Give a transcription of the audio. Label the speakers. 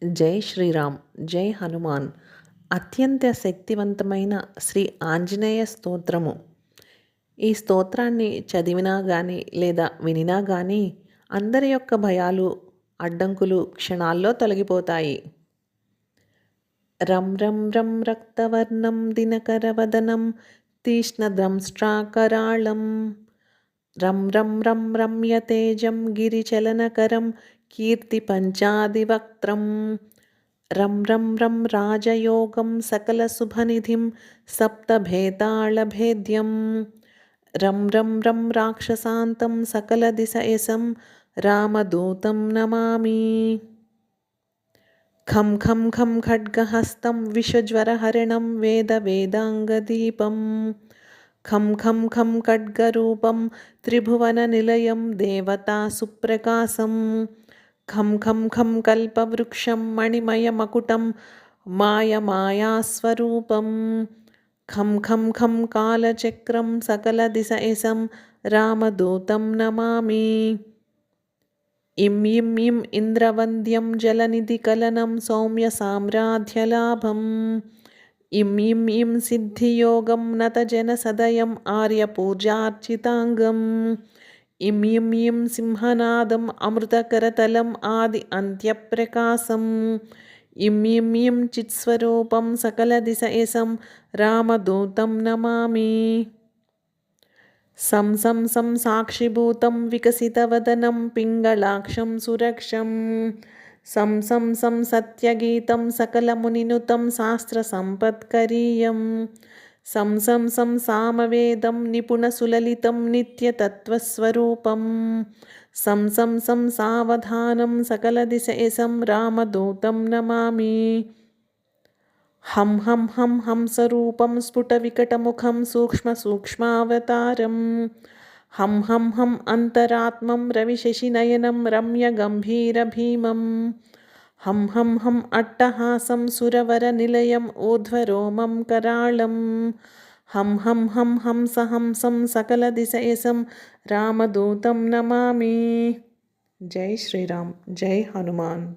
Speaker 1: జై శ్రీరామ్, జై హనుమాన్. అత్యంత శక్తివంతమైన శ్రీ ఆంజనేయ స్తోత్రము. ఈ స్తోత్రాన్ని చదివినా కానీ లేదా వినినా కానీ అందరి యొక్క భయాలు, అడ్డంకులు క్షణాల్లో తొలగిపోతాయి. రం రం రం రక్తవర్ణం దినకరవదనం తీష్ణద్రంష్ట్రాకరాళం రం రం రం రమ్యతేజం గిరిచలనకరం కీర్తిపంచాదివక్త్రం రం రం రం రాజయోగం సకలశుభనిధిం సప్తభేతాళభేద్యం రం రం రం రాక్షసాంతం సకలదిశయసం రామదూతం నమామి. ఖం ఖం ఖం ఖడ్గహస్తం విషజ్వరహరిణం వేదాంగదీపం ఖం ఖం ఖం ఖడ్గరూపం త్రిభువననిలయం దేవతాసుప్రకాశం ఖం ఖం ఖం కల్పవృక్షం మణిమయమకుటం మాయమాయాస్వరూపం ఖం ఖం ఖం కాలచక్రం సకలదిశయసం రామదూతం నమామి. ఇం ఇం ఇం ఇంద్రవంద్యం జలనిధికలనం సౌమ్యసామ్రాధ్యలాభం ఇం ఇం ఇం సిద్ధియోగం నతజనసదయం ఆర్యపూజార్చితాంగం ఇం ఇం ఇం సింహనాదం అమృతకరతలం ఆది అంత్యప్రకాశం ఇం ఇం ఇం చిత్స్వరూపం సకలదిశయసం రామదూతం నమామి. సం సం సం సాక్షిభూతం వికసితవదనం పింగళాక్షం సురక్షం సం సం సం సత్యగీతం సకలమునినుతం శాస్త్రసంపత్కరీయం సం సం సం సామవేదం నిపుణసులలితం నిత్యతత్వస్వరూపం సం సం సం సావధానం సకలదిశయసం రామదూతం నమామి. హం హం హం హంసరూపం స్ఫుటవికటముఖం సూక్ష్మసూక్ష్మావతారం హం హం హం అంతరాత్మం రవిశశినయనం రమ్యగంభీరభీమం హం హం హం అట్టహాసం సురవరనిలయం ఊర్ధ్వరోమం कराळं హం హం హం హంసహంసం సకలదిశయసం రామదూతం నమామి. జై శ్రీరామ్, జై హనుమాన్.